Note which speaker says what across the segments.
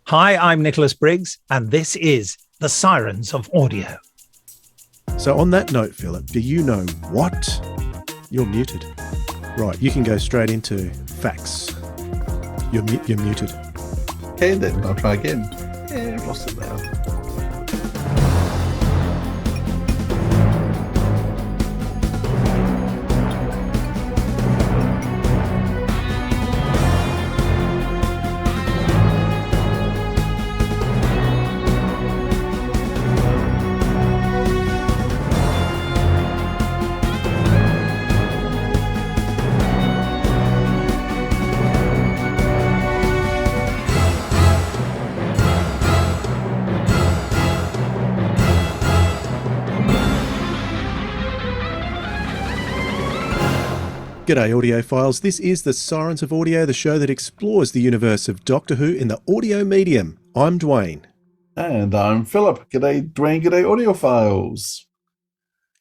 Speaker 1: Hi, I'm Nicholas Briggs, and this is The Sirens of Audio.
Speaker 2: So on that note, Philip, do you know what? You're muted. Right, you can go straight into facts. You're muted.
Speaker 3: Okay, then I'll try again. Yeah, I've lost it now.
Speaker 2: G'day, audiophiles. This is The Sirens of Audio, the show that explores the universe of Doctor Who in the audio medium. I'm Dwayne.
Speaker 3: And I'm Philip. G'day, Dwayne. G'day, audiophiles.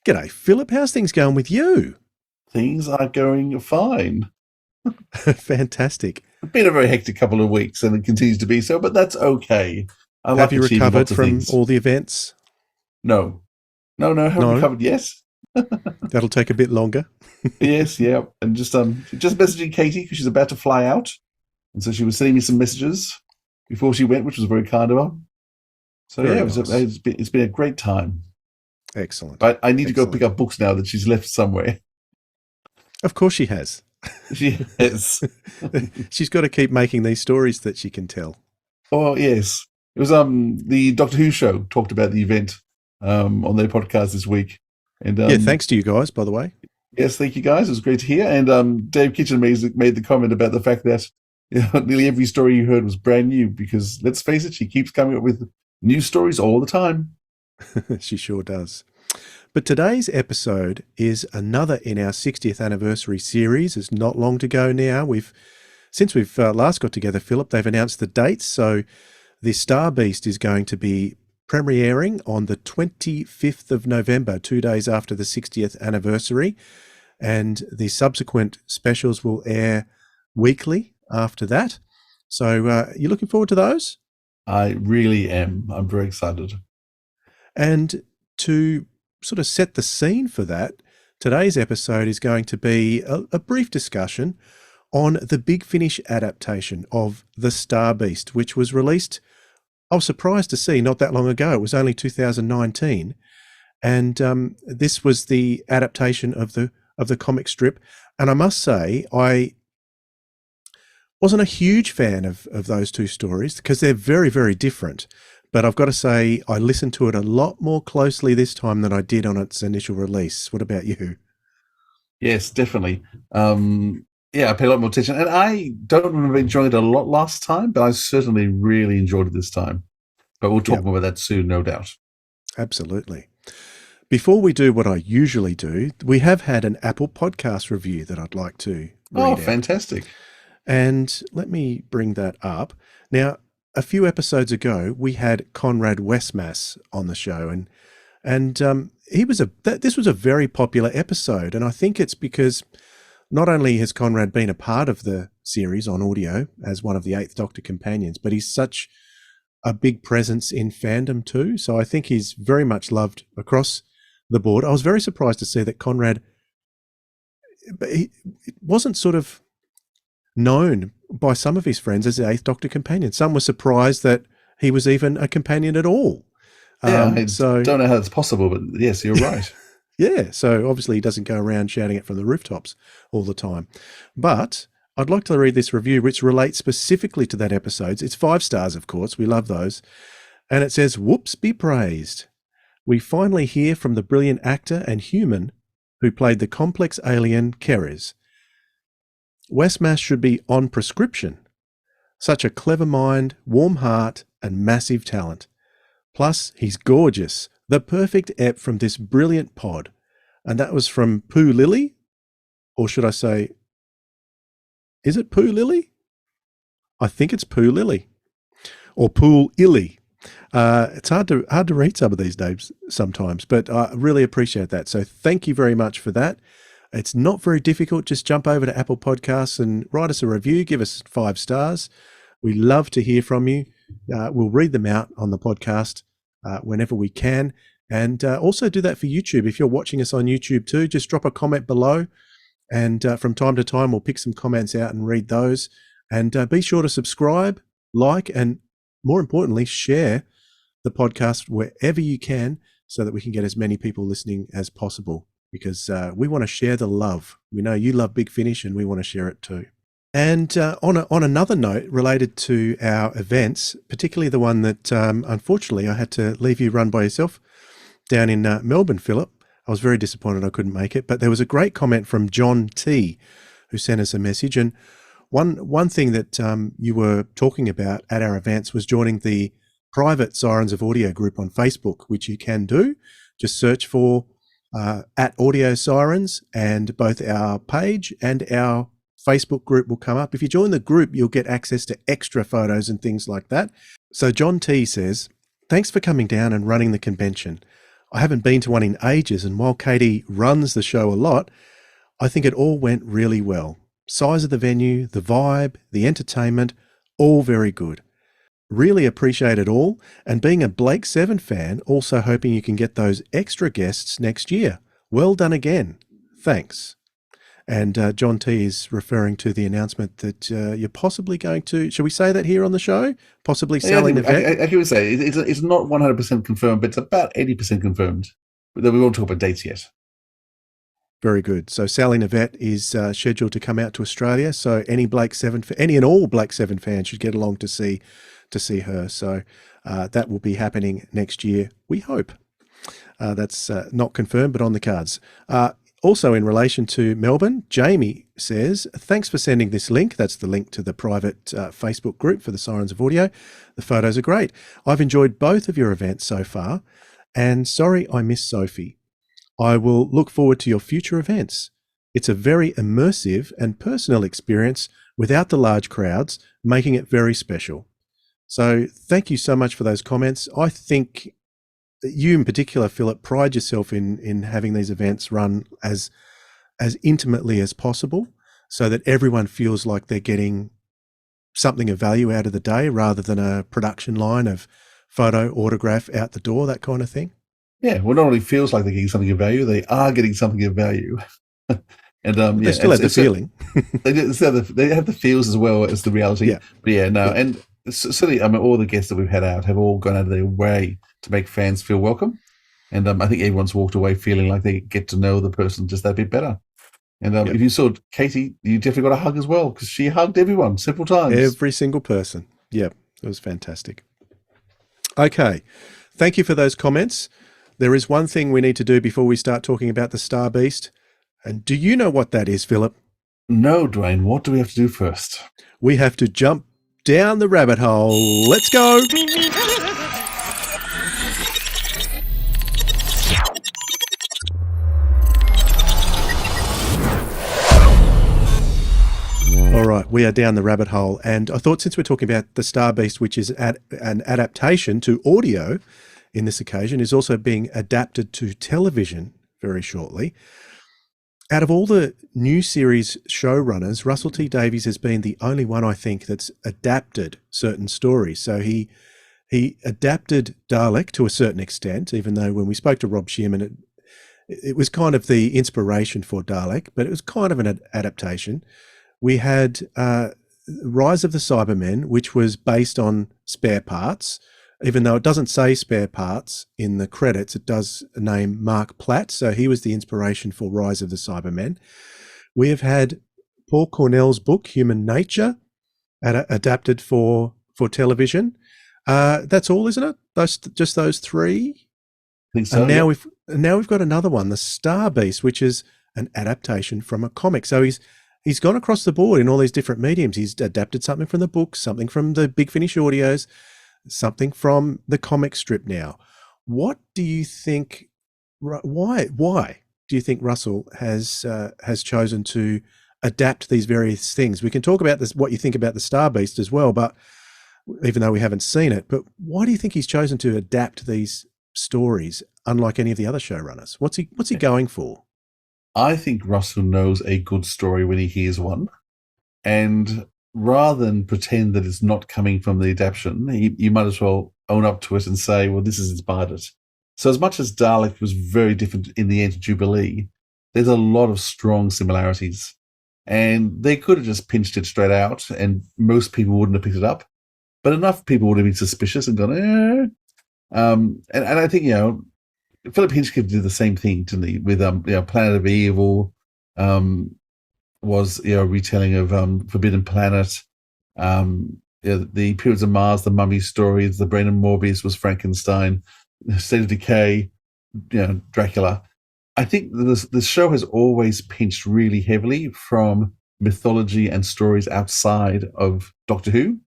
Speaker 2: G'day, Philip. How's things going with you?
Speaker 3: Things are going fine.
Speaker 2: Fantastic.
Speaker 3: It's been a very hectic couple of weeks, and it continues to be so, but that's okay.
Speaker 2: Have you recovered from all the events?
Speaker 3: No, haven't recovered yet.
Speaker 2: That'll take a bit longer.
Speaker 3: Yes, yeah. And just messaging Katie because she's about to fly out. And so she was sending me some messages before she went, which was very kind of her. So very nice. It's been a great time.
Speaker 2: Excellent.
Speaker 3: But I need to go pick up books now that she's left somewhere.
Speaker 2: Of course she has.
Speaker 3: She has.
Speaker 2: She's got to keep making these stories that she can tell.
Speaker 3: Oh, yes. It was the Doctor Who show talked about the event on their podcast this week. And
Speaker 2: thanks to you guys, by the way.
Speaker 3: Yes, thank you guys. It was great to hear. And Dave Kitchen made the comment about the fact that nearly every story you heard was brand new because, let's face it, she keeps coming up with new stories all the time.
Speaker 2: She sure does. But today's episode is another in our 60th anniversary series. It's not long to go now. Since we've last got together, Philip, they've announced the dates. So the Star Beast is going to be premiering on the 25th of November, 2 days after the 60th anniversary. And the subsequent specials will air weekly after that. So you looking forward to those?
Speaker 3: I really am. I'm very excited.
Speaker 2: And to sort of set the scene for that, today's episode is going to be a brief discussion on the Big Finish adaptation of The Star Beast, which was released, I was surprised to see, not that long ago. It was only 2019. And this was the adaptation of the comic strip. And I must say, I wasn't a huge fan of those two stories because they're very, very different. But I've got to say, I listened to it a lot more closely this time than I did on its initial release. What about you?
Speaker 3: Yes, definitely. I paid a lot more attention. And I don't remember enjoying it a lot last time, but I certainly really enjoyed it this time. But we'll talk more about that soon, no doubt.
Speaker 2: Absolutely. Before we do what I usually do, we have had an Apple podcast review that I'd like to read out.
Speaker 3: Fantastic.
Speaker 2: And let me bring that up. Now, a few episodes ago, we had Conrad Westmass on the show, and this was a very popular episode, and I think it's because not only has Conrad been a part of the series on audio as one of the Eighth Doctor companions, but he's such a big presence in fandom too. So I think he's very much loved across the board. I was very surprised to see that Conrad he wasn't sort of known by some of his friends as the Eighth Doctor companion. Some were surprised that he was even a companion at all.
Speaker 3: I don't know how that's possible, but yes, you're right.
Speaker 2: Yeah, so obviously he doesn't go around shouting it from the rooftops all the time. But I'd like to read this review, which relates specifically to that episode. It's 5 stars, of course. We love those. And it says, "Whoops be praised. We finally hear from the brilliant actor and human who played the complex alien Keres. Westmass should be on prescription. Such a clever mind, warm heart, and massive talent. Plus, he's gorgeous. The perfect ep from this brilliant pod." And that was from Pooh Lily? Or should I say, is it Pooh Lily? I think it's Pooh Lily. Or Pool Illy. It's hard to read some of these names sometimes, but I really appreciate that. So thank you very much for that. It's not very difficult. Just jump over to Apple Podcasts and write us a review. Give us 5 stars. We love to hear from you. we'll read them out on the podcast whenever we can. And also do that for YouTube. If you're watching us on YouTube too, just drop a comment below. And from time to time, we'll pick some comments out and read those. And be sure to subscribe, like, and more importantly, share the podcast wherever you can so that we can get as many people listening as possible, because we want to share the love. We know you love Big Finish and we want to share it too. And on another note related to our events, particularly the one that unfortunately I had to leave you run by yourself down in Melbourne, Philip. I was very disappointed I couldn't make it, but there was a great comment from John T, who sent us a message. And one thing that you were talking about at our events was joining the private Sirens of Audio group on Facebook, which you can do. Just search for at Audio Sirens, and both our page and our Facebook group will come up. If you join the group, you'll get access to extra photos and things like that. So John T says, thanks for coming down and running the convention. I haven't been to one in ages, and while Katie runs the show a lot, I think it all went really well. Size of the venue, the vibe, the entertainment, all very good. Really appreciate it all, and being a Blake 7 fan, also hoping you can get those extra guests next year. Well done again. Thanks. And John T is referring to the announcement that you're possibly going to, shall we say that here on the show? Possibly selling Yvette?
Speaker 3: I would say it's not 100% confirmed, but it's about 80% confirmed. But we won't talk about dates yet.
Speaker 2: Very good. So Sally Navette is scheduled to come out to Australia. So any and all Blake 7 fans should get along to see her. So that will be happening next year, we hope. That's not confirmed, but on the cards. Also in relation to Melbourne, Jamie says, thanks for sending this link. That's the link to the private Facebook group for the Sirens of Audio. The photos are great. I've enjoyed both of your events so far, and sorry I missed Sophie. I will look forward to your future events. It's a very immersive and personal experience without the large crowds, making it very special. So thank you so much for those comments. I think you in particular, Philip, pride yourself in having these events run as intimately as possible so that everyone feels like they're getting something of value out of the day rather than a production line of photo, autograph, out the door, that kind of thing.
Speaker 3: Yeah, well, not only feels like they're getting something of value, they are getting something of value. And
Speaker 2: they still have the feeling.
Speaker 3: They have the feels as well as the reality.
Speaker 2: Yeah.
Speaker 3: But yeah, no, and certainly, all the guests that we've had out have all gone out of their way to make fans feel welcome. And I think everyone's walked away feeling like they get to know the person just that bit better. And if you saw Katie, you definitely got a hug as well, because she hugged everyone several times.
Speaker 2: Every single person. Yeah, it was fantastic. Okay, thank you for those comments. There is one thing we need to do before we start talking about the Star Beast. And do you know what that is, Philip?
Speaker 3: No, Dwayne. What do we have to do first?
Speaker 2: We have to jump down the rabbit hole. Let's go. All right, we are down the rabbit hole. And I thought, since we're talking about the Star Beast, which is an adaptation to audio in this occasion, is also being adapted to television very shortly. Out of all the new series showrunners, Russell T Davies has been the only one, I think, that's adapted certain stories. So he adapted Dalek to a certain extent, even though when we spoke to Rob Shearman, it was kind of the inspiration for Dalek, but it was kind of an adaptation. We had Rise of the Cybermen, which was based on Spare Parts. Even though it doesn't say Spare Parts in the credits, it does name Mark Platt. So he was the inspiration for Rise of the Cybermen. We have had Paul Cornell's book, Human Nature, adapted for television. That's all, isn't it? Just those three?
Speaker 3: I think so.
Speaker 2: And now we've got another one, The Star Beast, which is an adaptation from a comic. So he's gone across the board in all these different mediums. He's adapted something from the books, something from the Big Finish audios, something from the comic strip now. What do you think? Why do you think Russell has chosen to adapt these various things? We can talk about this, what you think about the Star Beast as well, but even though we haven't seen it, but why do you think he's chosen to adapt these stories, unlike any of the other showrunners? What's he going for?
Speaker 3: I think Russell knows a good story when he hears one, and rather than pretend that it's not coming from the adaptation, you might as well own up to it and say, well, this has inspired it. So as much as Dalek was very different in the end of Jubilee, there's a lot of strong similarities. And they could have just pinched it straight out and most people wouldn't have picked it up. But enough people would have been suspicious and gone, eh. And I think, Philip Hitchcock did the same thing, didn't he? With Planet of Evil, was a retelling of Forbidden Planet. The Periods of Mars, the Mummy stories, the Brain and Morbius was Frankenstein, State of Decay, Dracula. I think the show has always pinched really heavily from mythology and stories outside of Doctor Who.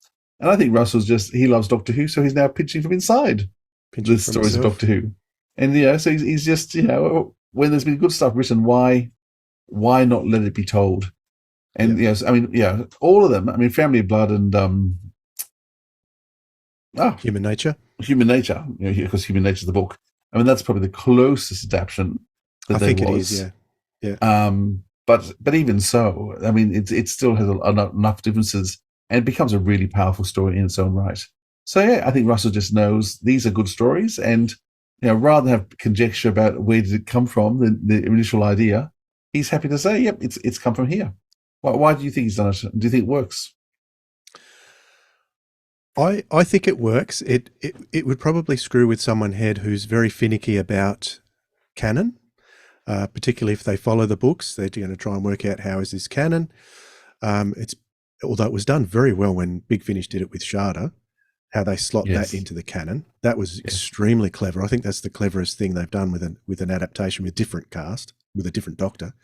Speaker 3: And I think Russell's he loves Doctor Who, so he's now pinching from inside the stories of Doctor Who. And, so he's just, when there's been good stuff written, why not let it be told? And, all of them, Family of Blood and
Speaker 2: Human Nature.
Speaker 3: Human Nature, because Human Nature is the book. That's probably the closest adaptation that there was. I think it is,
Speaker 2: yeah.
Speaker 3: But even so, it still has enough differences and it becomes a really powerful story in its own right. So, I think Russell just knows these are good stories and, rather than have conjecture about where did it come from, the initial idea, he's happy to say, yep, it's come from here. Why do you think he's done it? Do you think it works?
Speaker 2: I think it works. It would probably screw with someone's head who's very finicky about canon, particularly if they follow the books. They're going to try and work out how is this canon. Although it was done very well when Big Finish did it with Sharda, how they slot that into the canon. That was extremely clever. I think that's the cleverest thing they've done with an adaptation with different cast, with a different Doctor.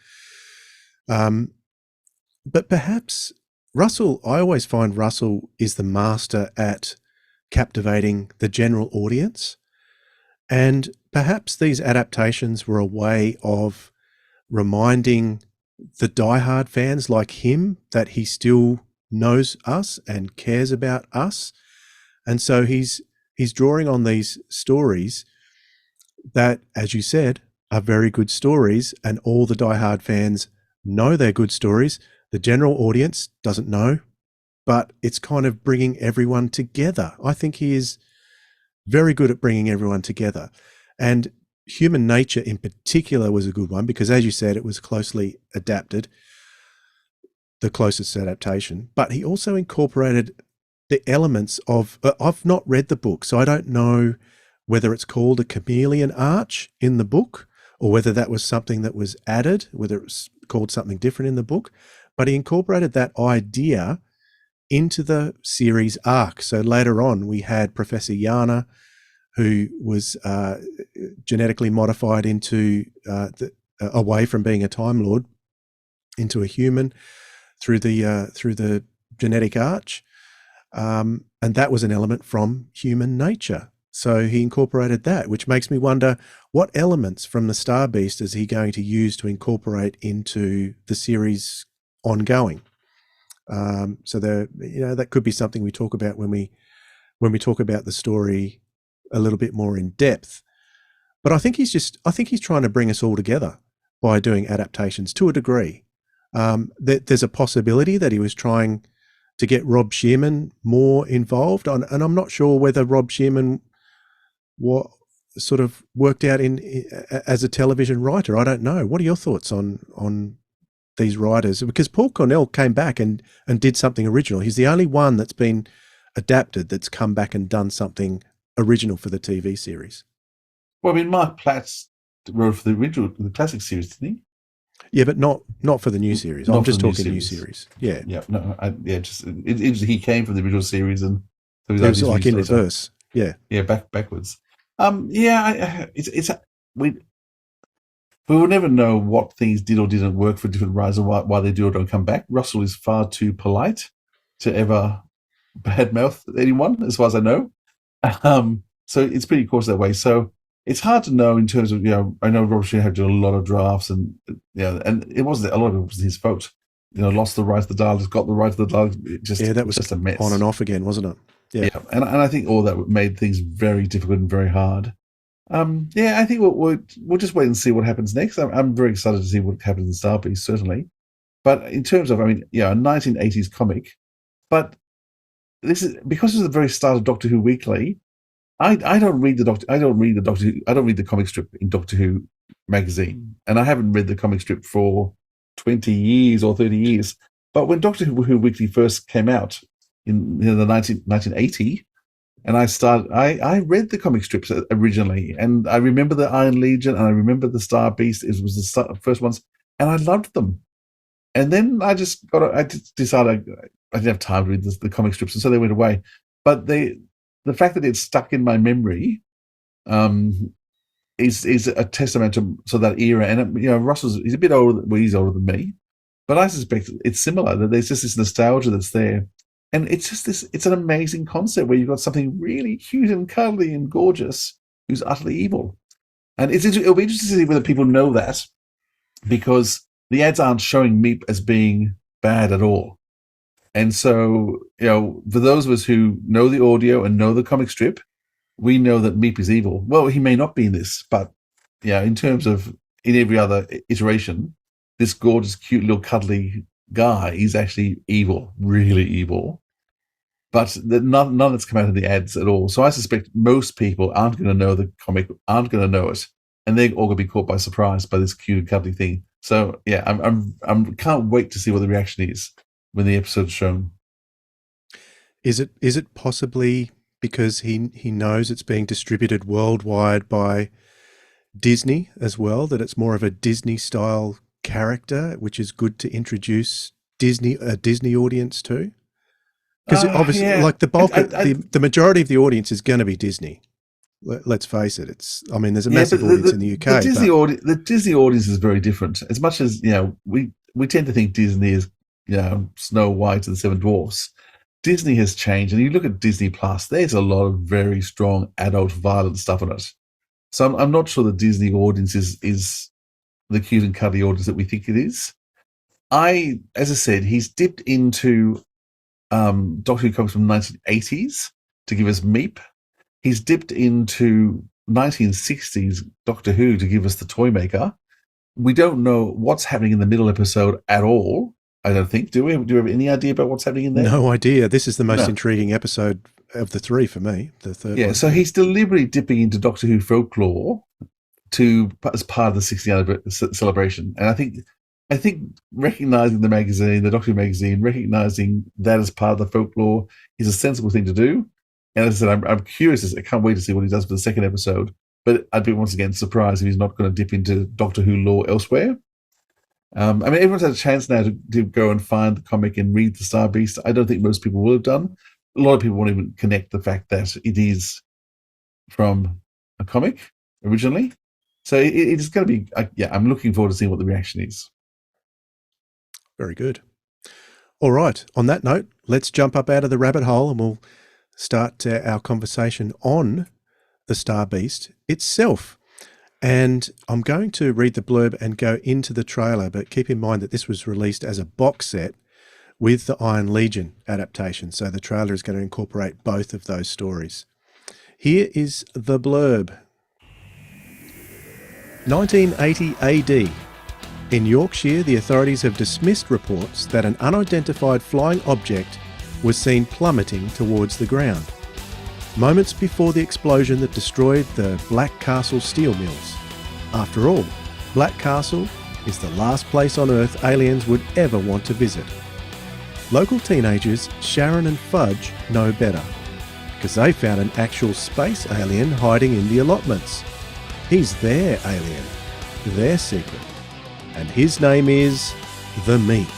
Speaker 2: But perhaps Russell, I always find Russell is the master at captivating the general audience. And perhaps these adaptations were a way of reminding the diehard fans like him that he still knows us and cares about us. And so he's drawing on these stories that, as you said, are very good stories, and all the diehard fans know they're good stories. The general audience doesn't know, but it's kind of bringing everyone together. I think he is very good at bringing everyone together. And Human Nature in particular was a good one because, as you said, it was closely adapted, the closest adaptation. But he also incorporated the elements of, I've not read the book, so I don't know whether it's called a chameleon arch in the book or whether that was something that was added, whether it was called something different in the book. But he incorporated that idea into the series arc. So later on, we had Professor Yana, who was genetically modified into away from being a Time Lord into a human through the genetic arch, and that was an element from Human Nature. So he incorporated that, which makes me wonder what elements from the Star Beast is he going to use to incorporate into the series ongoing. So there, that could be something we talk about when we talk about the story a little bit more in depth. But I think he's trying to bring us all together by doing adaptations to a degree. There's a possibility that he was trying to get Rob Shearman more involved, and I'm not sure whether Rob Shearman sort of worked out as a television writer. I don't know. What are your thoughts on these writers? Because Paul Cornell came back and did something original. He's the only one that's been adapted that's come back and done something original for the TV series.
Speaker 3: Well, Mark Platt wrote for the classic series, didn't he?
Speaker 2: Yeah, but not for the new series. I'm just talking new series. Yeah.
Speaker 3: Yeah. No. He came from the original series, and
Speaker 2: it was like in reverse. Yeah.
Speaker 3: Yeah. Backwards. We will never know what things did or didn't work for different writers and why they do or don't come back. Russell is far too polite to ever badmouth anyone, as far as I know. So it's pretty cautious that way. So it's hard to know in terms of, I know Robert Shearman had to do a lot of drafts and it wasn't, a lot of it was his fault. Lost the rights to the Daleks, got the rights to the Daleks.
Speaker 2: That was
Speaker 3: just a mess.
Speaker 2: On and off again, wasn't it?
Speaker 3: Yeah. And I think all that made things very difficult and very hard. I think we'll just wait and see what happens next. I'm very excited to see what happens in Star Beast, certainly. But in terms of, a 1980s comic, But this is because it's the very start of Doctor Who Weekly. I don't read the comic strip in Doctor Who magazine, and I haven't read the comic strip for 20 years or 30 years. But when Doctor Who Weekly first came out in the 1980, and I read the comic strips originally, and I remember the Iron Legion, and I remember the Star Beast. It was the first ones, and I loved them. And then I decided I didn't have time to read the comic strips, and so they went away. But the fact that it's stuck in my memory is a testament to that era. And he's a bit older. Well, he's older than me, but I suspect it's similar. That there's just this nostalgia that's there, and it's just this. It's an amazing concept where you've got something really cute and cuddly and gorgeous who's utterly evil. And it'll be interesting to see whether people know that, because the ads aren't showing Meep as being bad at all. And so, for those of us who know the audio and know the comic strip, we know that Meep is evil. Well, he may not be in this, but in terms of in every other iteration, this gorgeous, cute little cuddly guy is actually evil, really evil. But none that's come out of the ads at all. So I suspect most people aren't going to know the comic, aren't going to know it, and they're all going to be caught by surprise by this cute and cuddly thing. So I can't wait to see what the reaction is when the episode's shown.
Speaker 2: Is it possibly because he knows it's being distributed worldwide by Disney as well, that it's more of a Disney style character, which is good to introduce a Disney audience to? Because obviously, like the bulk, the majority of the audience is going to be Disney. Let's face it. There's a massive audience in the UK.
Speaker 3: The Disney audience is very different. As much as we tend to think Disney is Snow White and the Seven Dwarfs. Disney has changed, and you look at Disney Plus. There's a lot of very strong adult violent stuff in it. So I'm not sure the Disney audience is the cute and cuddly audience that we think it is. As I said, he's dipped into Doctor Who comics from the 1980s to give us Meep. He's dipped into 1960s Doctor Who to give us the Toymaker. We don't know what's happening in the middle episode at all. I don't think. Do we have any idea about what's happening in there?
Speaker 2: No idea. This is the most intriguing episode of the three for me, the third one.
Speaker 3: Yeah, so he's deliberately dipping into Doctor Who folklore as part of the 60th anniversary celebration. And I think recognizing the magazine, the Doctor Who magazine, recognizing that as part of the folklore is a sensible thing to do. And as I said, I'm curious. I can't wait to see what he does for the second episode. But I'd be once again surprised if he's not going to dip into Doctor Who lore elsewhere. Everyone's had a chance now to go and find the comic and read the Star Beast. I don't think most people will have done. A lot of people won't even connect the fact that it is from a comic originally. So it's going to be, I'm looking forward to seeing what the reaction is.
Speaker 2: Very good. All right. On that note, let's jump up out of the rabbit hole and we'll start our conversation on the Star Beast itself. And I'm going to read the blurb and go into the trailer, but keep in mind that this was released as a box set with the Iron Legion adaptation. So the trailer is going to incorporate both of those stories. Here is the blurb. 1980 AD. In Yorkshire, the authorities have dismissed reports that an unidentified flying object was seen plummeting towards the ground. Moments before the explosion that destroyed the Black Castle steel mills. After all, Black Castle is the last place on Earth aliens would ever want to visit. Local teenagers Sharon and Fudge know better, because they found an actual space alien hiding in the allotments. He's their alien, their secret, and his name is the Meep.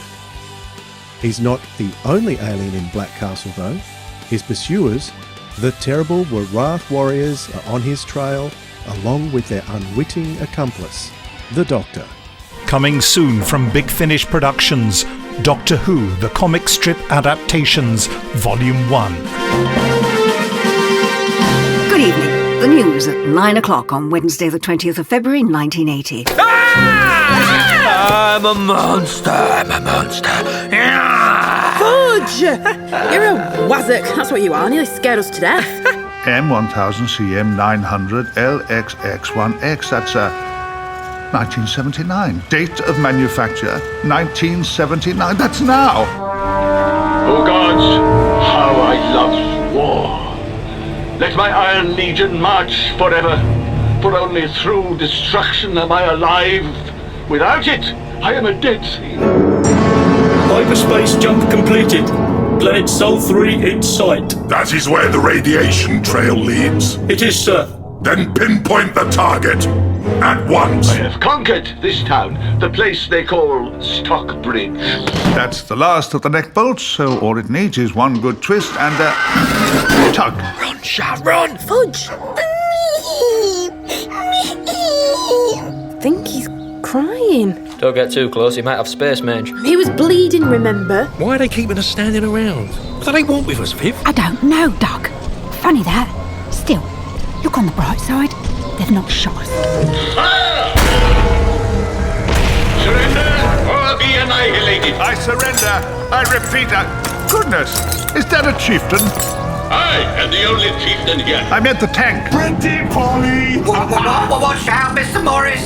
Speaker 2: He's not the only alien in Black Castle though. His pursuers, the terrible Warath warriors, are on his trail, along with their unwitting accomplice, the Doctor.
Speaker 1: Coming soon from Big Finish Productions, Doctor Who, the comic strip adaptations, Volume 1.
Speaker 4: Good evening. The news at 9 o'clock on Wednesday the 20th of February 1980.
Speaker 5: I'm a monster.
Speaker 6: Fudge! You're a wazzock, that's what you are. Nearly scared us to death.
Speaker 7: M1000 CM 900 LXX1X, that's 1979. Date of manufacture, 1979, that's now!
Speaker 5: O gods, how I love war. Let my Iron Legion march forever, for only through destruction am I alive. Without it, I am a dead thing.
Speaker 8: Hyperspace jump completed. Planet Sol 3 in sight.
Speaker 9: That is where the radiation trail leads.
Speaker 8: It is, sir.
Speaker 9: Then pinpoint the target. At once.
Speaker 5: I have conquered this town, the place they call Stockbridge.
Speaker 7: That's the last of the neck bolts, so all it needs is one good twist and a tug.
Speaker 6: Run, Sha, run! Fudge! I think he's crying.
Speaker 10: Don't get too close, he might have space mange.
Speaker 6: He was bleeding, remember?
Speaker 11: Why are they keeping us standing around? What do they want with us, Viv?
Speaker 4: I don't know, Doc. Funny that. Still, look on the bright side. They've not shot us.
Speaker 5: Surrender or be annihilated.
Speaker 7: I surrender. I repeat, goodness, is that a chieftain?
Speaker 5: I am the only chieftain here.
Speaker 7: I meant the tank.
Speaker 9: Pretty Polly!
Speaker 12: Watch out, Mr. Morris!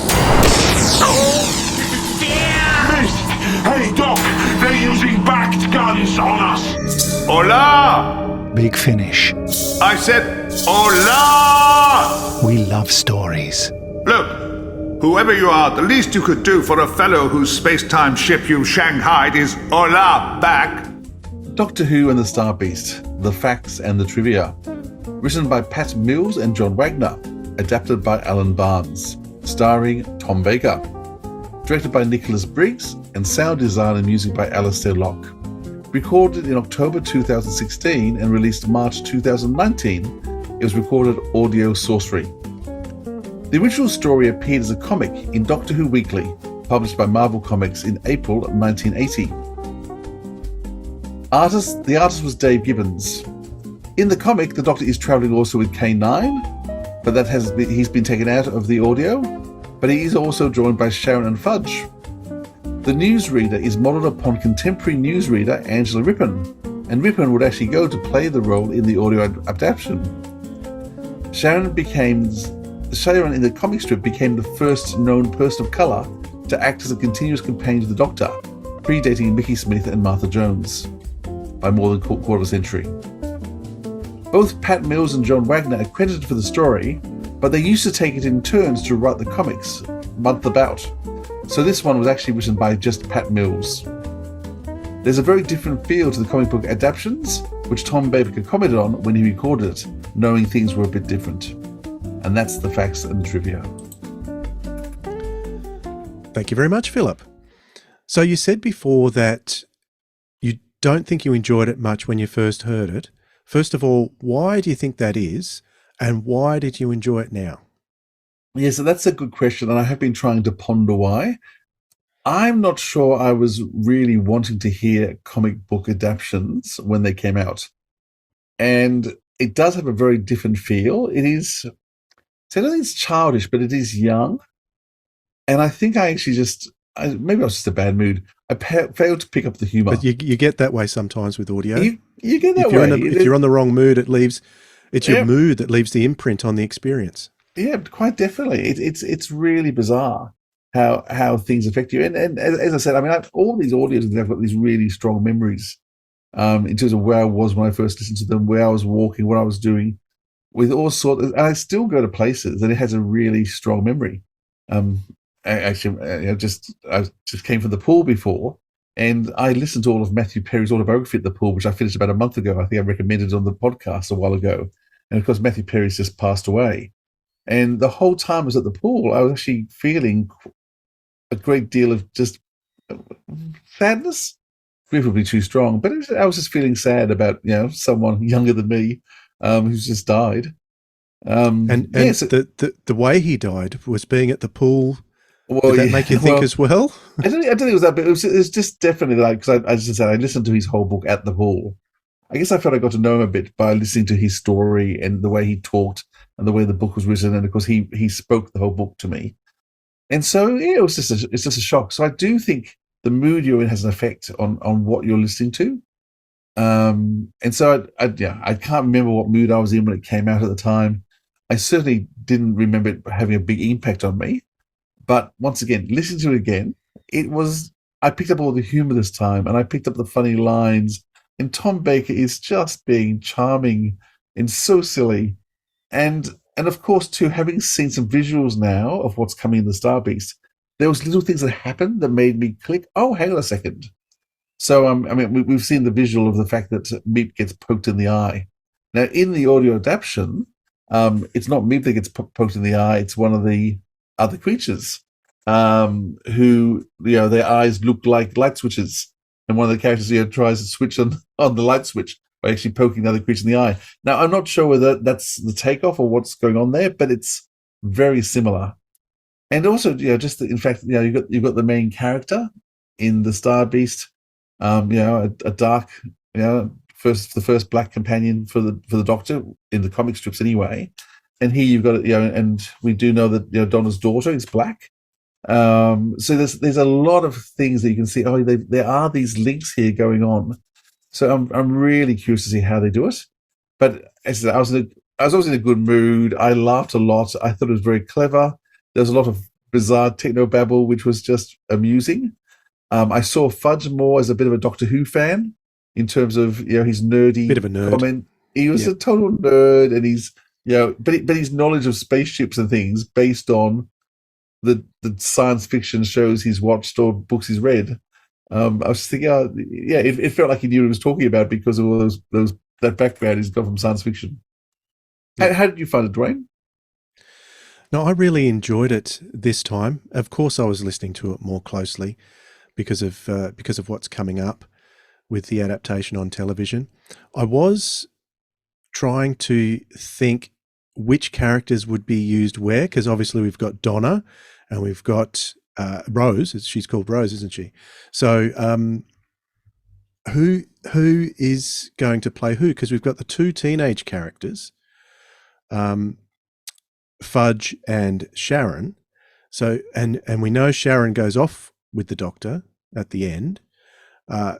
Speaker 9: Hey, Doc, they're using backed guns on us.
Speaker 7: Hola!
Speaker 1: Big Finish.
Speaker 7: I said, hola!
Speaker 1: We love stories.
Speaker 7: Look, whoever you are, the least you could do for a fellow whose space-time ship you shanghaied is hola back.
Speaker 3: Doctor Who and the Star Beast, The Facts and the Trivia. Written by Pat Mills and John Wagner. Adapted by Alan Barnes. Starring Tom Baker. Directed by Nicholas Briggs and sound design and music by Alistair Locke. Recorded in October 2016 and released March 2019, it was recorded Audio Sorcery. The original story appeared as a comic in Doctor Who Weekly, published by Marvel Comics in April 1980. The artist was Dave Gibbons. In the comic, the Doctor is travelling also with K9, but he's been taken out of the audio, but he is also joined by Sharon and Fudge. The newsreader is modelled upon contemporary newsreader Angela Rippon, and Rippon would actually go to play the role in the audio adaptation. Sharon in the comic strip became the first known person of colour to act as a continuous companion to the Doctor, predating Mickey Smith and Martha Jones by more than a quarter of a century. Both Pat Mills and John Wagner are credited for the story, but they used to take it in turns to write the comics, month about. So this one was actually written by just Pat Mills. There's a very different feel to the comic book adaptations, which Tom Baker commented on when he recorded it, knowing things were a bit different. And that's the facts and the trivia.
Speaker 2: Thank you very much, Philip. So you said before that you don't think you enjoyed it much when you first heard it. First of all, why do you think that is? And why did you enjoy it now?
Speaker 3: Yeah, so that's a good question, and I have been trying to ponder why. I'm not sure I was really wanting to hear comic book adaptations when they came out. And it does have a very different feel. It is, I don't think it's childish, but it is young. And I think I actually maybe I was just in a bad mood. I failed to pick up the humour.
Speaker 2: But you get that way sometimes with audio.
Speaker 3: You get that way.
Speaker 2: If you're on the wrong mood, it's your mood that leaves the imprint on the experience.
Speaker 3: Yeah, quite definitely. It's really bizarre how things affect you. And as I said, I mean, all these audios have got these really strong memories in terms of where I was when I first listened to them, where I was walking, what I was doing, with all sorts of, and I still go to places and it has a really strong memory. I just came from the pool before, and I listened to all of Matthew Perry's autobiography at the pool, which I finished about a month ago. I think I recommended it on the podcast a while ago. And of course, Matthew Perry's just passed away. And the whole time I was at the pool, I was actually feeling a great deal of just sadness. Grief would be too strong, but I was just feeling sad about someone younger than me who's just died.
Speaker 2: The way he died was being at the pool. Well, did that make you think as well?
Speaker 3: I don't think it was that, but it was just definitely like, because I just said I listened to his whole book at the pool. I guess I felt I got to know him a bit by listening to his story and the way he talked and the way the book was written, and of course he spoke the whole book to me. And so it's just a shock. So I do think the mood you're in has an effect on what you're listening to. And so I can't remember what mood I was in when it came out at the time. I certainly didn't remember it having a big impact on me. But once again, listening to it again, I picked up all the humor this time, and I picked up the funny lines And Tom Baker is just being charming and so silly. And of course, too, having seen some visuals now of what's coming in the Star Beast, there was little things that happened that made me click, oh, hang on a second. So, I mean, we've seen the visual of the fact that Meep gets poked in the eye. Now, in the audio adaptation, it's not Meep that gets poked in the eye, it's one of the other creatures who, their eyes look like light switches. And one of the characters tries to switch on the light switch by actually poking the other creature in the eye. Now, I'm not sure whether that's the takeoff or what's going on there, but it's very similar. And also, in fact, you've got the main character in the Star Beast, a dark, the first black companion for the Doctor in the comic strips anyway. And here you've got and we do know that Donna's daughter is black. So there's a lot of things that you can see. Oh, there are these links here going on. So I'm really curious to see how they do it. But as I said, I was always in a good mood. I laughed a lot. I thought it was very clever. There was a lot of bizarre technobabble, which was just amusing. I saw Fudge more as a bit of a Doctor Who fan in terms of his nerdy
Speaker 2: bit of a nerd
Speaker 3: comment. He was a total nerd, and he's but his knowledge of spaceships and things based on the science fiction shows he's watched or books he's read. I was thinking, it felt like he knew what he was talking about because of all that background he's got from science fiction. Yeah. How did you find it, Dwayne?
Speaker 2: No, I really enjoyed it this time. Of course, I was listening to it more closely because of what's coming up with the adaptation on television. I was trying to think which characters would be used where, because obviously we've got Donna and we've got Rose. She's called Rose, isn't she? So who is going to play who? Because we've got the two teenage characters, Fudge and Sharon. So and we know Sharon goes off with the Doctor at the end.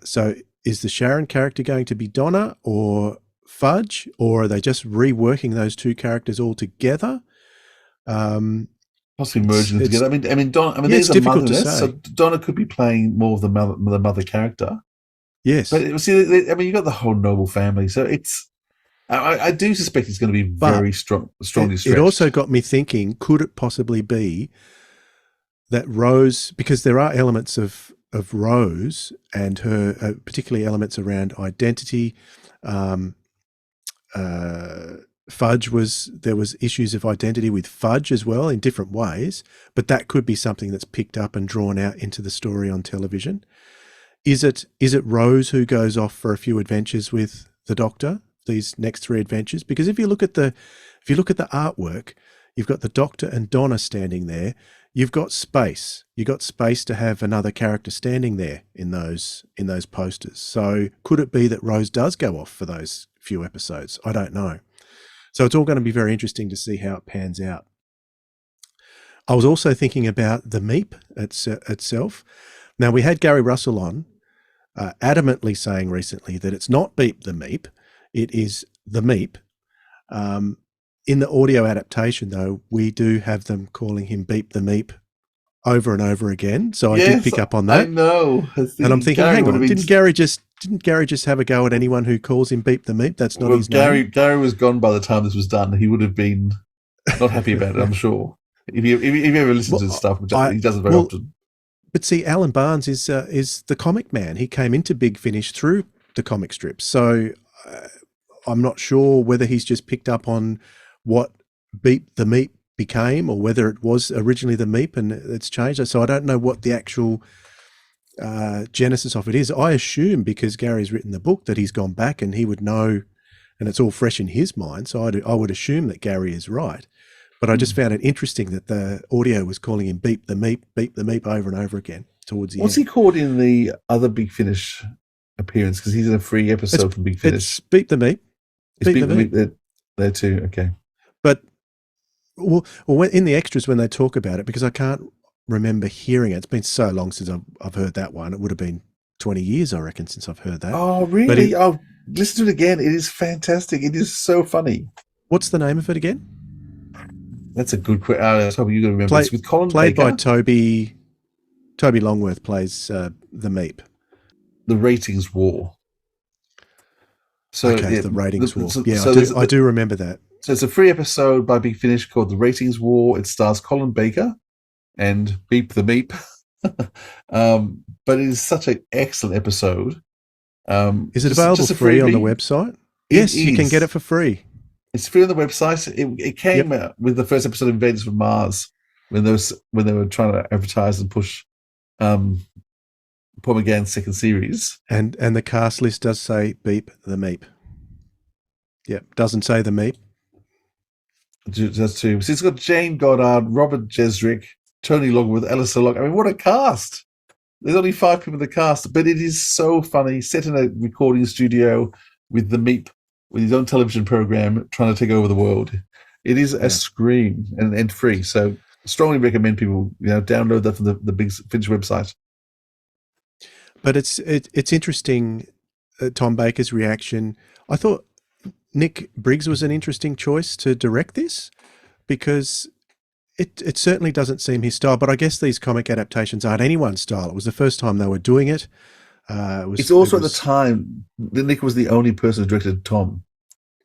Speaker 2: So is the Sharon character going to be Donna or Fudge, or are they just reworking those two characters all together?
Speaker 3: Possibly merging them together. I mean, Donna. I mean, there's a mother there, so Donna could be playing more of the mother character.
Speaker 2: Yes,
Speaker 3: but see, I mean, you got the whole Noble family, so it's. I do suspect it's going to be very strongly stretched.
Speaker 2: It also got me thinking: could it possibly be that Rose, because there are elements of Rose and her, particularly elements around identity. Fudge there was issues of identity with Fudge as well in different ways, but that could be something that's picked up and drawn out into the story on television. Is it Rose who goes off for a few adventures with the Doctor, these next 3 adventures? Because if you look at the artwork, you've got the Doctor and Donna standing there. You've got space. You've got space to have another character standing there in those posters. So could it be that Rose does go off for those few episodes? I don't know. So it's all going to be very interesting to see how it pans out. I was also thinking about the Meep itself. Now, we had Gary Russell on, adamantly saying recently that it's not Beep the Meep, it is the Meep. In the audio adaptation, though, we do have them calling him Beep the Meep over and over again. So I did pick up on that.
Speaker 3: I know.
Speaker 2: And I'm thinking, hang on, didn't Gary just have a go at anyone who calls him Beep the Meep? That's not his name.
Speaker 3: Gary was gone by the time this was done. He would have been not happy about it, I'm sure. If you ever listen to his stuff, which he doesn't very often.
Speaker 2: But see, Alan Barnes is the comic man. He came into Big Finish through the comic strips. So I'm not sure whether he's just picked up on what Beep the Meep became, or whether it was originally the Meep and it's changed. So I don't know what the actual genesis of it is. I assume because Gary's written the book that he's gone back and he would know, and it's all fresh in his mind. So I would assume that Gary is right. But I just found it interesting that the audio was calling him Beep the Meep over and over again towards the end.
Speaker 3: What's he called in the other Big Finish appearance? Because he's in a free episode from Big Finish.
Speaker 2: It's Beep the Meep.
Speaker 3: It's Beep the Meep there too. Okay.
Speaker 2: But well, in the extras when they talk about it, because I can't remember hearing it. It's been so long since I've heard that one. It would have been 20 years, I reckon, since I've heard that.
Speaker 3: Oh, really? I'll listen to it again. It is fantastic. It is so funny.
Speaker 2: What's the name of it again?
Speaker 3: That's a good question. Toby, you got to remember. It's with Colin
Speaker 2: played
Speaker 3: Baker.
Speaker 2: by Toby Longworth plays the Meep.
Speaker 3: The ratings war. So
Speaker 2: Okay, the ratings war. Yeah,
Speaker 3: so
Speaker 2: I do remember that.
Speaker 3: So it's a free episode by Big Finish called The Ratings War. It stars Colin Baker and Beep the Meep. But it is such an excellent episode.
Speaker 2: Is it available free on the website? Yes, you can get it for free.
Speaker 3: It's free on the website. It came with the first episode of Invaders from Mars when they were trying to advertise and push Paul McGann's second series.
Speaker 2: And the cast list does say Beep the Meep. Yep, doesn't say the Meep.
Speaker 3: That's true. So it's got Jane Goddard, Robert Jesrick, Tony Longworth, Alistair Locke. I mean, what a cast! There's only 5 people in the cast, but it is so funny. Set in a recording studio with the Meep, with his own television program, trying to take over the world. It is a scream and free. So strongly recommend people download that from the Big Finish website.
Speaker 2: But it's interesting, Tom Baker's reaction. I thought Nick Briggs was an interesting choice to direct this because it certainly doesn't seem his style, but I guess these comic adaptations aren't anyone's style. It was the first time they were doing it.
Speaker 3: It's also at the time that Nick was the only person who directed Tom.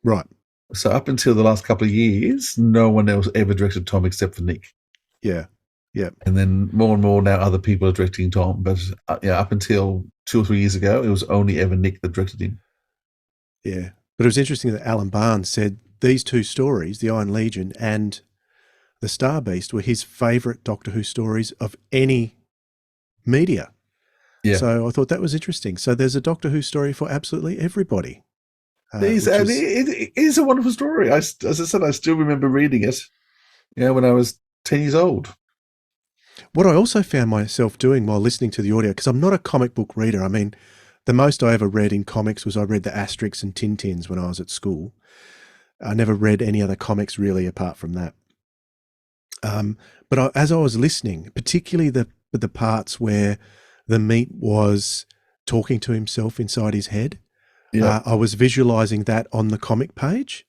Speaker 2: Right.
Speaker 3: So up until the last couple of years, no one else ever directed Tom except for Nick.
Speaker 2: Yeah. Yeah.
Speaker 3: And then more and more now other people are directing Tom. But up until 2 or 3 years ago, it was only ever Nick that directed him.
Speaker 2: Yeah. But it was interesting that Alan Barnes said these 2 stories, the Iron Legion and the Star Beast, were his favourite Doctor Who stories of any media. Yeah. So I thought that was interesting. So there's a Doctor Who story for absolutely everybody.
Speaker 3: It is a wonderful story. As I said, I still remember reading it when I was 10 years old.
Speaker 2: What I also found myself doing while listening to the audio, because I'm not a comic book reader. I mean, the most I ever read in comics was I read the Asterix and Tintins when I was at school. I never read any other comics really apart from that. But as I was listening, particularly the parts where the Meep was talking to himself inside his head, I was visualizing that on the comic page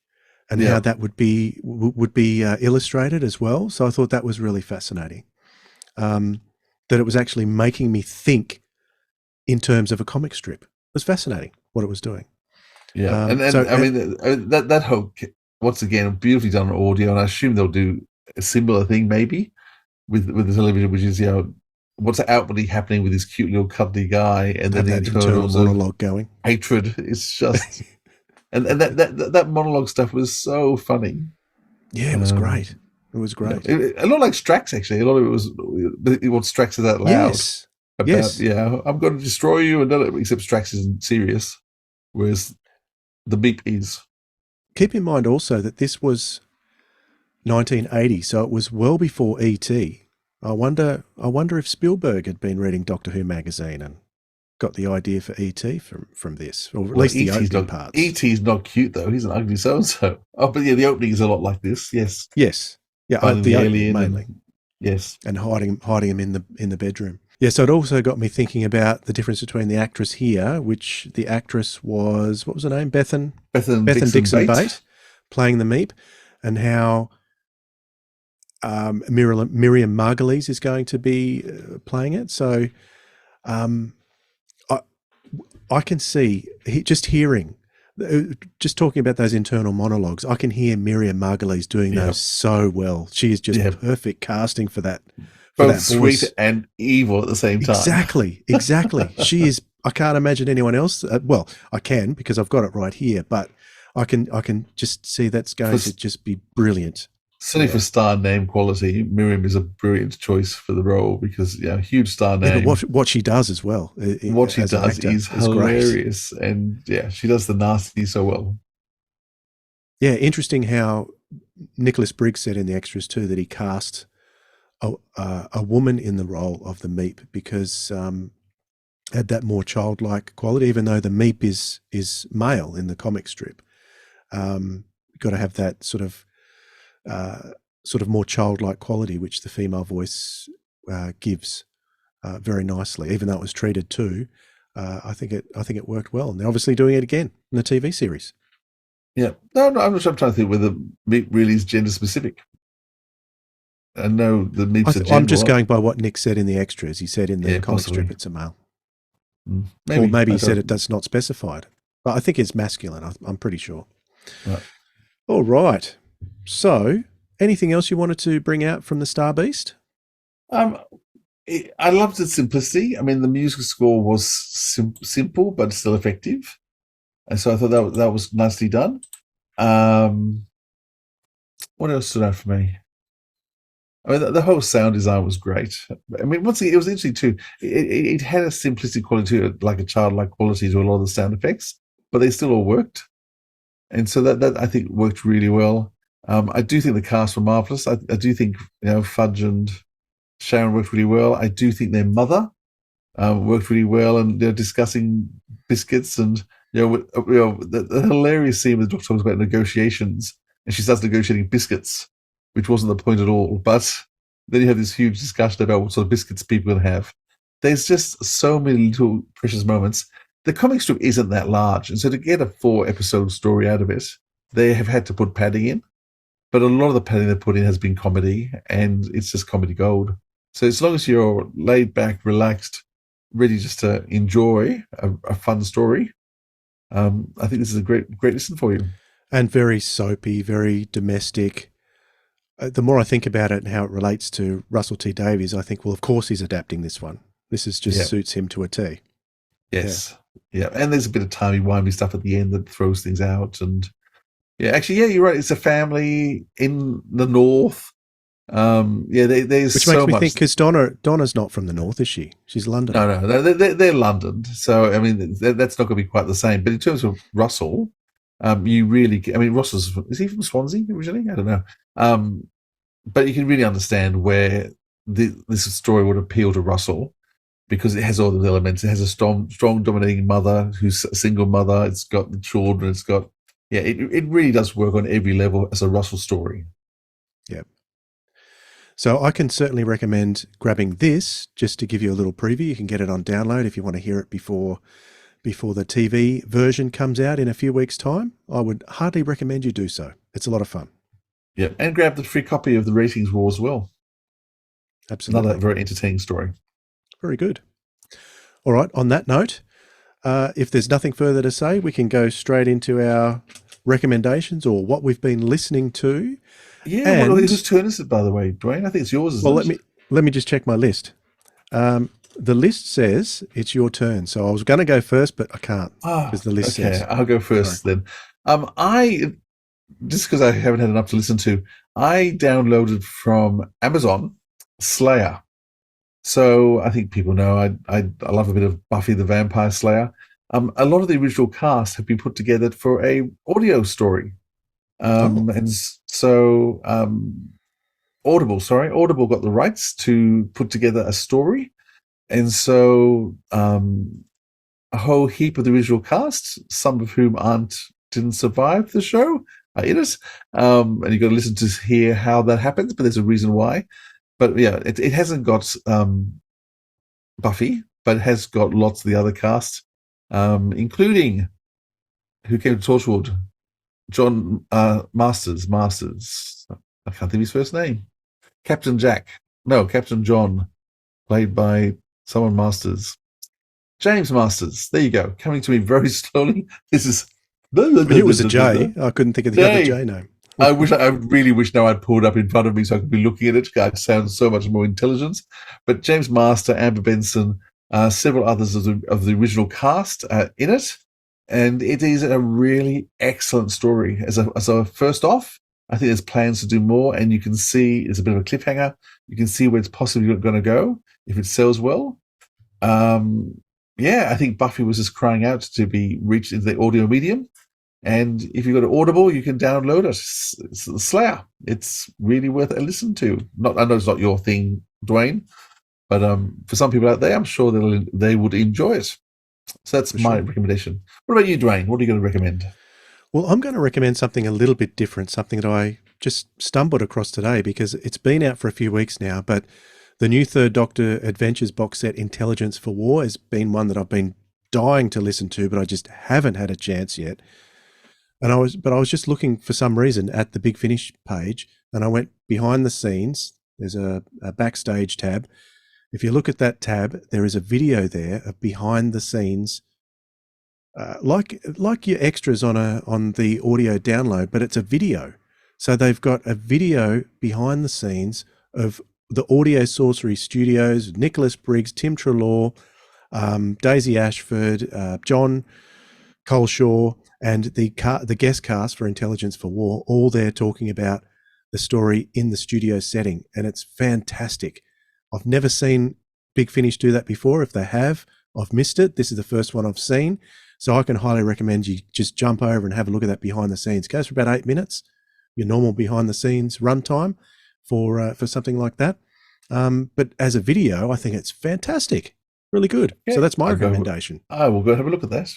Speaker 2: and how that would be illustrated as well. So I thought that was really fascinating, that it was actually making me think in terms of a comic strip. It was fascinating what it was doing.
Speaker 3: Yeah, that hook, once again, beautifully done on audio, and I assume they'll do a similar thing maybe with the television, which is what's outwardly happening with this cute little cuddly guy, and then the internal
Speaker 2: monologue going.
Speaker 3: Hatred. It's just, and that monologue stuff was so funny.
Speaker 2: Yeah, it was great. It was great.
Speaker 3: A lot like Strax, actually. A lot of it was what Strax said out loud.
Speaker 2: Yes.
Speaker 3: About, I'm going to destroy you, and except Strax isn't serious, whereas the Meep is.
Speaker 2: Keep in mind also that this was 1980, so it was well before E.T. I wonder if Spielberg had been reading Doctor Who magazine and got the idea for E.T. from this, or at least the opening parts.
Speaker 3: E.T.'s not cute though; he's an ugly so-and-so. Oh, but the opening is a lot like this. Yes.
Speaker 2: Yeah, the alien mainly.
Speaker 3: Yes,
Speaker 2: and hiding him in the bedroom. Yeah, so it also got me thinking about the difference between the actress here, which the actress was, what was her name? Bethan Dixon Bate, playing the Meep, and how Miriam Margolyes is going to be playing it. So I can see, just talking about those internal monologues, I can hear Miriam Margolyes doing those so well. She is just perfect casting for that.
Speaker 3: Both sweet and evil at the same time.
Speaker 2: Exactly. She is. I can't imagine anyone else. Well, I can because I've got it right here, but I can just see that's going to just be brilliant.
Speaker 3: Certainly for star name quality, Miriam is a brilliant choice for the role because, huge star name.
Speaker 2: But what she does as well.
Speaker 3: What she does is hilarious. Great. And she does the nasty so well.
Speaker 2: Yeah, interesting how Nicholas Briggs said in the extras too that he cast a woman in the role of the Meep because had that more childlike quality, even though the Meep is male in the comic strip. Got to have that sort of more childlike quality, which the female voice gives very nicely. Even though it was treated too, I think it worked well. And they're obviously doing it again in the TV series.
Speaker 3: Yeah, no, I'm trying to think whether Meep really is gender specific. I know the Meep's
Speaker 2: I'm just going by what Nick said in the extras. He said in the comic strip it's a male. Maybe he said it does not specified. But I think it's masculine. I'm pretty sure.
Speaker 3: Right.
Speaker 2: All right. So, anything else you wanted to bring out from the Star Beast?
Speaker 3: I loved its simplicity. I mean, the musical score was simple but still effective, and so I thought that was nicely done. What else stood out for me? I mean, the whole sound design was great. I mean, once again, it was interesting too. It had a simplistic quality to it, like a childlike quality to a lot of the sound effects, but they still all worked. And so that I think worked really well. I do think the cast were marvelous. I do think Fudge and Sharon worked really well. I do think their mother worked really well, and they're discussing biscuits and the hilarious scene where the doctor talks about negotiations, and she starts negotiating biscuits, which wasn't the point at all. But then you have this huge discussion about what sort of biscuits people can have. There's just so many little precious moments. The comic strip isn't that large, and so to get a 4-episode story out of it, they have had to put padding in. But a lot of the padding they put in has been comedy, and it's just comedy gold. So as long as you're laid back, relaxed, ready just to enjoy a fun story, I think this is a great listen for you.
Speaker 2: And very soapy, very domestic. The more I think about it and how it relates to Russell T Davies, I think, well, of course he's adapting this one. This is just suits him to a T.
Speaker 3: Yes. Yeah. And there's a bit of timey-wimey stuff at the end that throws things out. And you're right. It's a family in the north. There's
Speaker 2: which
Speaker 3: so
Speaker 2: makes me
Speaker 3: much.
Speaker 2: think, because Donna's not from the north, is she? She's London.
Speaker 3: No, they're London. So I mean, that's not going to be quite the same. But in terms of Russell, you really, I mean, is he from Swansea originally? I don't know. But you can really understand where this story would appeal to Russell, because it has all those elements. It has a strong dominating mother who's a single mother. It's got the children. It's got, it really does work on every level as a Russell story.
Speaker 2: Yeah. So I can certainly recommend grabbing this just to give you a little preview. You can get it on download if you want to hear it before the TV version comes out in a few weeks' time. I would hardly recommend you do so. It's a lot of fun.
Speaker 3: Yeah, and grab the free copy of the Ratings War as well.
Speaker 2: Absolutely.
Speaker 3: Another very entertaining story.
Speaker 2: Very good. All right, on that note, if there's nothing further to say, we can go straight into our recommendations or what we've been listening to.
Speaker 3: Yeah, whose turn is it, by the way, Dwayne? I think it's yours, isn't it?
Speaker 2: Let me just check my list. The list says it's your turn, so I was going to go first, but I can't because the list says.
Speaker 3: Okay, I'll go first then. Just because I haven't had enough to listen to, I downloaded from Amazon Slayer. So I think people know I love a bit of Buffy the Vampire Slayer. A lot of the original cast have been put together for a audio story. And so Audible got the rights to put together a story. And so a whole heap of the original cast, some of whom didn't survive the show, are in it. And you've got to listen to hear how that happens, but there's a reason why. But yeah, it hasn't got Buffy, but it has got lots of the other cast, including who came to Torchwood, John Masters. I can't think of his first name. Captain John, played by someone Masters. James Masters. There you go. Coming to me very slowly. This is.
Speaker 2: It was a J. I couldn't think of the other J name.
Speaker 3: I really wish now I'd pulled up in front of me so I could be looking at it. It sounds so much more intelligent. But James Master, Amber Benson, several others of the original cast in it. And it is a really excellent story. As a first off, I think there's plans to do more, and you can see it's a bit of a cliffhanger. You can see where it's possibly going to go if it sells well. I think Buffy was just crying out to be reached into the audio medium. And if you go to Audible, you can download it. It's Slayer. It's really worth a listen to. I know it's not your thing, Dwayne, but for some people out there, I'm sure they would enjoy it. So that's my recommendation. What about you, Dwayne? What are you going to recommend?
Speaker 2: Well, I'm going to recommend something a little bit different, something that I just stumbled across today because it's been out for a few weeks now, but the new Third Doctor Adventures box set, Intelligence for War, has been one that I've been dying to listen to, but I just haven't had a chance yet. And I was just looking for some reason at the Big Finish page, and I went behind the scenes. There's a backstage tab. If you look at that tab, there is a video there of behind the scenes like your extras on the audio download, but it's a video. So they've got a video behind the scenes of the Audio Sorcery Studios, Nicholas Briggs, Tim Trelaw, Daisy Ashford, John Coleshaw, and the guest cast for Intelligence for War, all there talking about the story in the studio setting, and it's fantastic. I've never seen Big Finish do that before. If they have, I've missed it. This is the first one I've seen, so I can highly recommend you just jump over and have a look at that behind the scenes. It goes for about 8 minutes, your normal behind the scenes runtime for something like that. But as a video, I think it's fantastic, really good.
Speaker 3: Yeah,
Speaker 2: so that's my recommendation.
Speaker 3: I will go have a look at that.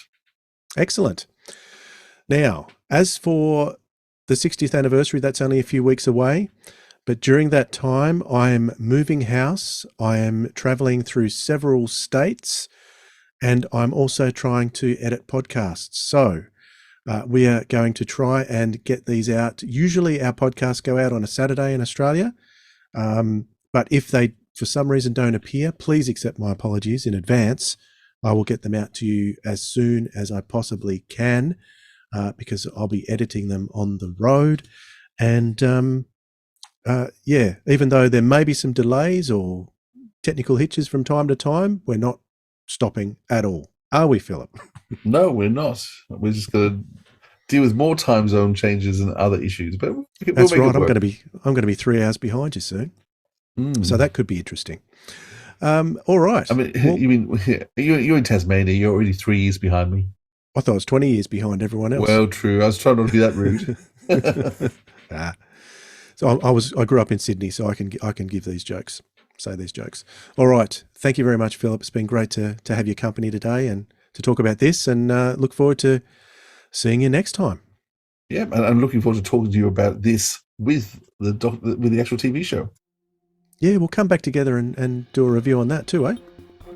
Speaker 2: Excellent. Now, as for the 60th anniversary, that's only a few weeks away. But during that time, I'm moving house. I am traveling through several states, and I'm also trying to edit podcasts. So we are going to try and get these out. Usually our podcasts go out on a Saturday in Australia. But if they, for some reason, don't appear, please accept my apologies in advance. I will get them out to you as soon as I possibly can, because I'll be editing them on the road. And even though there may be some delays or technical hitches from time to time, we're not stopping at all. Are we, Philip?
Speaker 3: No, we're not. We're just going to deal with more time zone changes and other issues. But
Speaker 2: that's right. I'm going to be 3 hours behind you soon. So that could be interesting. All right.
Speaker 3: I mean, you're in Tasmania. You're already 3 years behind me.
Speaker 2: I thought I was 20 years behind everyone else.
Speaker 3: Well, true. I was trying not to be that rude.
Speaker 2: So I grew up in Sydney, so I can give these jokes, say these jokes. All right. Thank you very much, Philip. It's been great to have your company today and to talk about this, and look forward to seeing you next time.
Speaker 3: Yeah, and I'm looking forward to talking to you about this with the actual TV show.
Speaker 2: Yeah, we'll come back together and do a review on that too, eh?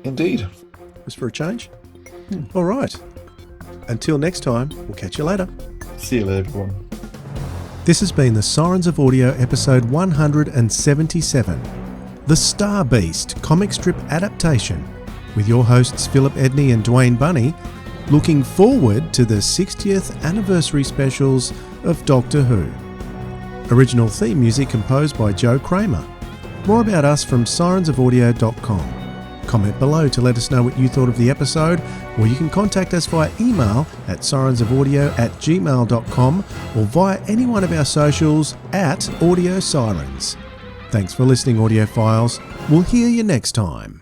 Speaker 3: Indeed.
Speaker 2: Just for a change. All right. Until next time, we'll catch you later.
Speaker 3: See you later, everyone.
Speaker 2: This has been the Sirens of Audio episode 177, The Star Beast comic strip adaptation, with your hosts Philip Edney and Dwayne Bunny, looking forward to the 60th anniversary specials of Doctor Who. Original theme music composed by Joe Kramer. More about us from sirensofaudio.com. Comment below to let us know what you thought of the episode, or you can contact us via email at sirensofaudio@gmail.com or via any one of our socials @AudioSirens. Thanks for listening, audiophiles. We'll hear you next time.